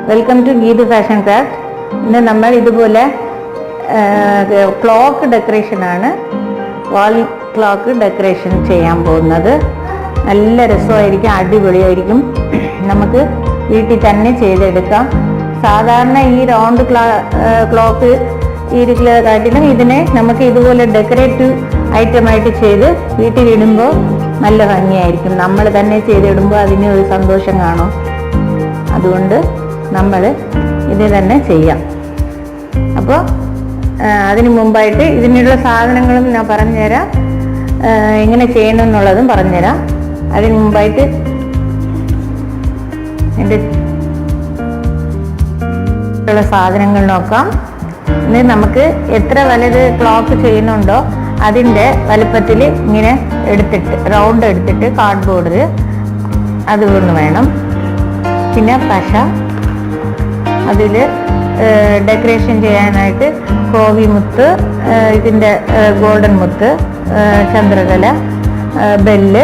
Welcome to Geethu fashion craft. ഇന്ന് നമ്മൾ ഇതുപോലെ ക്ലോക്ക് ഡെക്കറേഷനാണ്, വാൾ ക്ലോക്ക് ഡെക്കറേഷൻ ചെയ്യാൻ പോകുന്നത്. നല്ല രസമായിരിക്കും, അടിപൊളിയായിരിക്കും. നമുക്ക് വീട്ടിൽ തന്നെ ചെയ്തെടുക്കാം. സാധാരണ ഈ റൗണ്ട് ക്ലോക്ക് ഇരിക്കുന്നതിനെക്കാട്ടിലും ഇതിനെ നമുക്ക് ഇതുപോലെ ഡെക്കറേറ്റീവ് ഐറ്റമായിട്ട് ചെയ്ത് വീട്ടിലിടുമ്പോൾ നല്ല ഭംഗിയായിരിക്കും. നമ്മൾ തന്നെ ചെയ്തിടുമ്പോൾ അതിന് ഒരു സന്തോഷം കാണും. അതുകൊണ്ട് നമ്മൾ ഇത് തന്നെ ചെയ്യാം. അപ്പോൾ അതിന് മുമ്പായിട്ട് ഇതിനുള്ള സാധനങ്ങളും ഞാൻ പറഞ്ഞുതരാം, എങ്ങനെ ചെയ്യണം എന്നുള്ളതും പറഞ്ഞുതരാം. അതിന് മുമ്പായിട്ട് എൻ്റെ ഉള്ള സാധനങ്ങൾ നോക്കാം. ഇനി നമുക്ക് എത്ര വലുത് ക്ലോക്ക് ചെയ്യുന്നുണ്ടോ അതിൻ്റെ വലുപ്പത്തിൽ ഇങ്ങനെ എടുത്തിട്ട് റൗണ്ട് എടുത്തിട്ട് കാർഡ്ബോർഡിൽ അതുകൊണ്ട് വേണം. പിന്നെ പശ, അതിൽ ഡെക്കറേഷൻ ചെയ്യാനായിട്ട് കോവി മുത്ത്, ഇതിൻ്റെ ഗോൾഡൻ മുത്ത്, ചന്ദ്രകല, ബെല്ല്,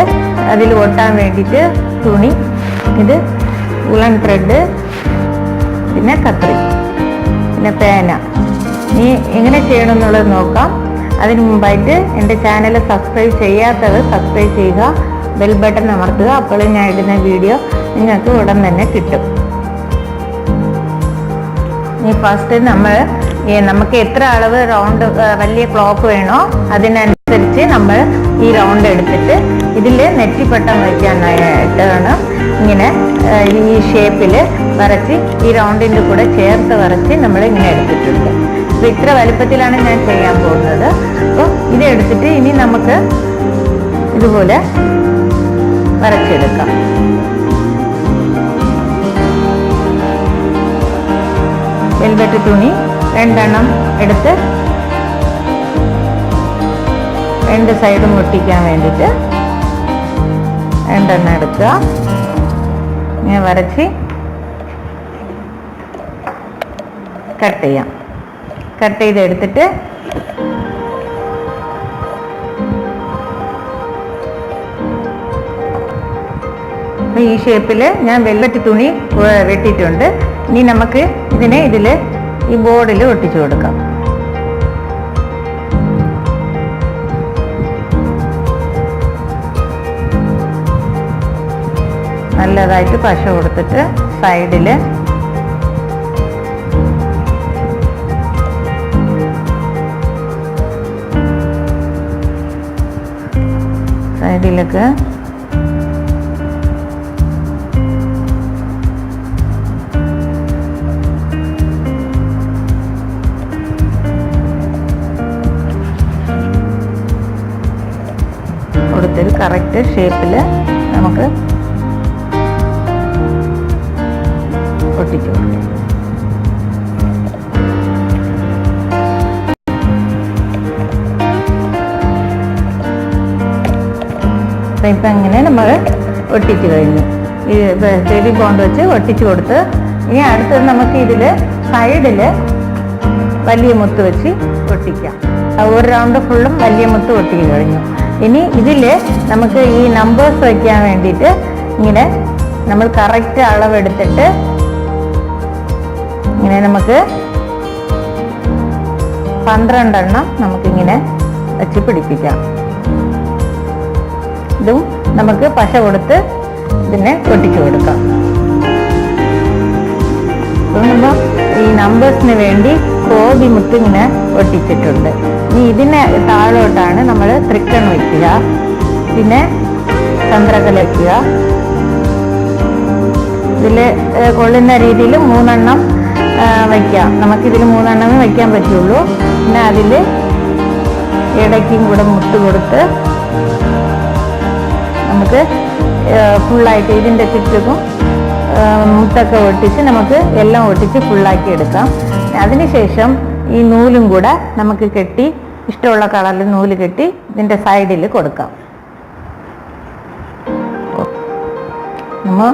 അതിൽ ഒട്ടാൻ വേണ്ടിയിട്ട് തുണി, ഇത് ഉളൻ ത്രെഡ്, പിന്നെ കത്രി, പിന്നെ പേന. ഇനി എങ്ങനെ ചെയ്യണം എന്നുള്ളത് നോക്കാം. അതിന് മുമ്പായിട്ട് എൻ്റെ ചാനൽ സബ്സ്ക്രൈബ് ചെയ്യാത്തവർ സബ്സ്ക്രൈബ് ചെയ്യുക, ബെൽ ബട്ടൺ അമർത്തുക. അപ്പോൾ ഞാൻ ഇടുന്ന വീഡിയോ നിങ്ങൾക്ക് ഉടൻ തന്നെ കിട്ടും. ഈ ഫസ്റ്റ് നമുക്ക് എത്ര അളവ് റൗണ്ട് വലിയ ക്ലോക്ക് വേണോ അതിനനുസരിച്ച് നമ്മൾ ഈ റൗണ്ട് എടുത്തിട്ട് ഇതിൽ നെറ്റിപ്പട്ടം വയ്ക്കാനായിട്ടാണ് ഇങ്ങനെ ഈ ഷേപ്പിൽ വരച്ച് ഈ റൗണ്ടിൻ്റെ കൂടെ ചേർത്ത് വരച്ച് നമ്മൾ ഇങ്ങനെ എടുത്തിട്ടുണ്ട്. അപ്പോൾ ഇത്ര വലുപ്പത്തിലാണ് ഞാൻ ചെയ്യാൻ പോകുന്നത്. അപ്പോൾ ഇത് എടുത്തിട്ട് ഇനി നമുക്ക് ഇതുപോലെ വരച്ചെടുക്കാം. വെൽവെറ്റ് തുണി 2 എണ്ണം എടുത്ത് 2 സൈഡും ഒട്ടിക്കാൻ വേണ്ടിയിട്ട് 2 എണ്ണം എടുക്കുക. ഇങ്ങനെ വരച്ച് കട്ട് ചെയ്യാം. കട്ട് ചെയ്തെടുത്തിട്ട് ഈ ഷേപ്പിൽ ഞാൻ വെൽവെറ്റ് തുണി വെട്ടിയിട്ടുണ്ട്. ഇനി നമുക്ക് ഇതിനെ ഈ ബോർഡിൽ ഒട്ടിച്ചു കൊടുക്കാം. നല്ലതായിട്ട് പശ കൊടുത്തിട്ട് സൈഡിലൊക്കെ കൊടുത്തൊരു കറക്റ്റ് ഷേപ്പിൽ നമുക്ക് ഒട്ടിച്ചു കൊടുക്കാം. ഇപ്പം ഇങ്ങനെ നമ്മൾ ഒട്ടിച്ചു കഴിഞ്ഞു. ഈ ബേബി ബോണ്ട് വെച്ച് ഒട്ടിച്ചു കൊടുത്ത് ഇനി അടുത്തത് നമുക്ക് ഇതിൽ സൈഡിൽ വലിയ മുത്ത് വെച്ച് ഒട്ടിക്കാം. ഒരു റൗണ്ട് ഫുള്ളും വലിയ മുത്ത് ഒട്ടിച്ചു കഴിഞ്ഞു. ഇനി ഇതിൽ നമുക്ക് ഈ നമ്പേഴ്സ് വയ്ക്കാൻ വേണ്ടിയിട്ട് ഇങ്ങനെ നമ്മൾ കറക്റ്റ് അളവെടുത്തിട്ട് ഇങ്ങനെ നമുക്ക് 12 എണ്ണം നമുക്കിങ്ങനെ വെച്ച് പിടിപ്പിക്കാം. ഇതും നമുക്ക് പശ കൊടുത്ത് ഇതിനെ ഒട്ടിച്ചു കൊടുക്കാം. നമ്മൾ ഈ നമ്പേഴ്സിന് വേണ്ടി കോവി മുത്ത് ഇങ്ങനെ ഒട്ടിച്ചിട്ടുണ്ട്. ഇനി ഇതിന് താഴോട്ടാണ് നമ്മൾ ത്രിക്കൺ വയ്ക്കുക, പിന്നെ ചന്ദ്രകല വയ്ക്കുക. ഇതിൽ കൊള്ളുന്ന രീതിയിൽ 3 എണ്ണം വയ്ക്കാം. നമുക്കിതിൽ 3 എണ്ണമേ വയ്ക്കാൻ പറ്റുള്ളൂ. പിന്നെ അതിൽ ഇടയ്ക്കും കൂടെ മുത്ത് കൊടുത്ത് നമുക്ക് ഫുള്ളായിട്ട് ഇതിൻ്റെ ചുറ്റും മുത്തൊക്കെ ഒട്ടിച്ച് നമുക്ക് എല്ലാം ഒട്ടിച്ച് ഫുള്ളാക്കി എടുക്കാം. അതിനുശേഷം ഈ നൂലും കൂടെ നമുക്ക് കെട്ടി ഇഷ്ടമുള്ള കളറിൽ നൂല് കെട്ടി ഇതിൻ്റെ സൈഡിൽ കൊടുക്കാം. നമ്മൾ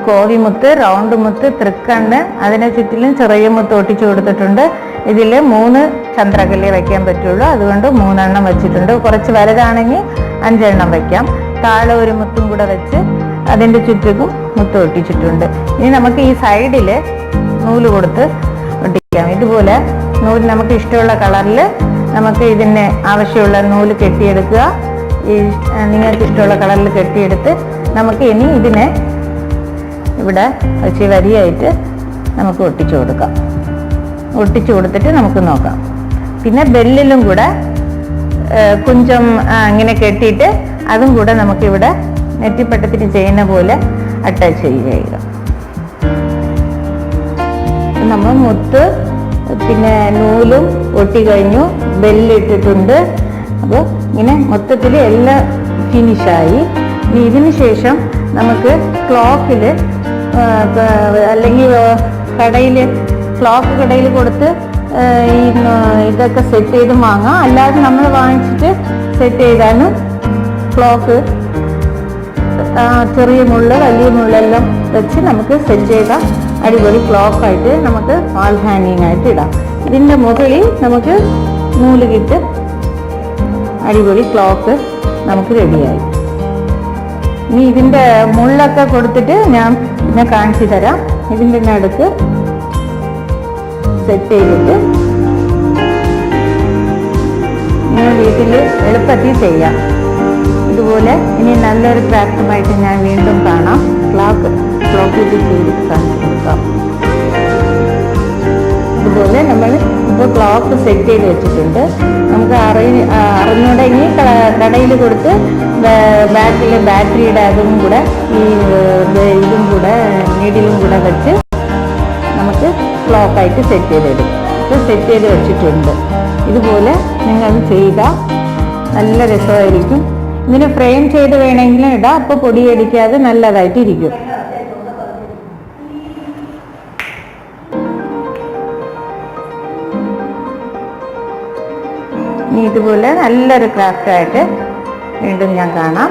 കോവിമുത്ത്, റൗണ്ട് മുത്ത്, ത്രിക്കണ്ണ്, അതിനെ ചുറ്റിലും ചെറിയ മുത്ത് ഒട്ടിച്ചു കൊടുത്തിട്ടുണ്ട്. ഇതിൽ 3 ചന്ദ്രകല വയ്ക്കാൻ പറ്റുള്ളൂ, അതുകൊണ്ട് 3 എണ്ണം വെച്ചിട്ടുണ്ട്. കുറച്ച് വലുതാണെങ്കിൽ 5 എണ്ണം വയ്ക്കാം. താഴെ ഒരു മുത്തും കൂടെ വെച്ച് അതിൻ്റെ ചുറ്റും മുത്ത് ഒട്ടിച്ചിട്ടുണ്ട്. ഇനി നമുക്ക് ഈ സൈഡിൽ നൂല് കൊടുത്ത് ഒട്ടിക്കാം. ഇതുപോലെ നൂല് നമുക്ക് ഇഷ്ടമുള്ള കളറിൽ നമുക്ക് ഇതിന് ആവശ്യമുള്ള നൂല് കെട്ടിയെടുക്കുക. ഈ നിങ്ങൾക്ക് ഇഷ്ടമുള്ള കളറിൽ കെട്ടിയെടുത്ത് നമുക്ക് ഇനി ഇതിനെ ഇവിടെ വെച്ച് വരിയായിട്ട് നമുക്ക് ഒട്ടിച്ചു കൊടുക്കാം. ഒട്ടിച്ചു കൊടുത്തിട്ട് നമുക്ക് നോക്കാം. പിന്നെ ബെല്ലിലും കൂടെ കുഞ്ചം ഇങ്ങനെ കെട്ടിയിട്ട് അതും കൂടെ നമുക്കിവിടെ നെറ്റിപ്പട്ടത്തിന് ചെയ്യുന്ന പോലെ അറ്റാച്ച് ചെയ്യുക. നമ്മൾ മുത്ത് പിന്നെ നൂലും ഒട്ടി കഴിഞ്ഞു, ബെല്ലിട്ടിട്ടുണ്ട്. അപ്പോൾ ഇങ്ങനെ മൊത്തത്തിൽ എല്ലാം ഫിനിഷായി. ഇനി ഇതിന് ശേഷം നമുക്ക് ക്ലോക്കിൽ അല്ലെങ്കിൽ ക്ലോക്ക് കടയിൽ കൊടുത്ത് ഈ ഇതൊക്കെ സെറ്റ് ചെയ്ത് വാങ്ങാം. അല്ലാതെ നമ്മൾ വാങ്ങിച്ചിട്ട് സെറ്റ് ചെയ്താലും ക്ലോക്ക് ചെറിയ മുള്ള് വലിയ മുള്ളെല്ലാം വെച്ച് നമുക്ക് സെറ്റ് ചെയ്താൽ അടിപൊളി ക്ലോക്കായിട്ട് നമുക്ക് വാൾ ഹാങ്ങിങ് ആയിട്ട് ഇടാം. ഇതിൻ്റെ മുകളിൽ നമുക്ക് നൂല് കിട്ട് അടിപൊളി ക്ലോക്ക് നമുക്ക് റെഡിയായി. ഇനി ഇതിൻ്റെ മുള്ളൊക്കെ കൊടുത്തിട്ട് ഞാൻ പിന്നെ കാണിച്ചു തരാം. ഇതിൻ്റെ നടുക്ക് സെറ്റ് ചെയ്തിട്ട് നിങ്ങൾ വീട്ടിൽ എളുപ്പത്തിൽ ചെയ്യാം. ഇതുപോലെ ഇനി നല്ലൊരു ക്രാഫ്റ്റുമായിട്ട് ഞാൻ വീണ്ടും കാണാം. ക്ലോക്ക് ഇത് ചെയ്തിട്ട് കാണിച്ചു കൊടുക്കാം. ഇതുപോലെ നമ്മൾ ഇപ്പോൾ ക്ലോക്ക് സെറ്റ് ചെയ്ത് വെച്ചിട്ടുണ്ട്. നമുക്ക് അറിഞ്ഞുണ്ടെങ്കിൽ കടയിൽ കൊടുത്ത് ബാറ്ററിയുടെ അതും കൂടെ ഈ ഇതും കൂടെ നീഡിലും കൂടെ വെച്ച് നമുക്ക് ക്ലോക്കായിട്ട് സെറ്റ് ചെയ്തെടുക്കും. ഇപ്പോൾ സെറ്റ് ചെയ്ത് വെച്ചിട്ടുണ്ട്. ഇതുപോലെ നിങ്ങൾ ചെയ്താൽ നല്ല രസമായിരിക്കും. ഇതിന് ഫ്രെയിം ചെയ്ത് വേണമെങ്കിലും ഇടാം. അപ്പോൾ പൊടിയടിക്കാതെ നല്ലതായിട്ടിരിക്കും. ഇനി ഇതുപോലെ നല്ലൊരു ക്രാഫ്റ്റായിട്ട് വീണ്ടും ഞാൻ കാണാം.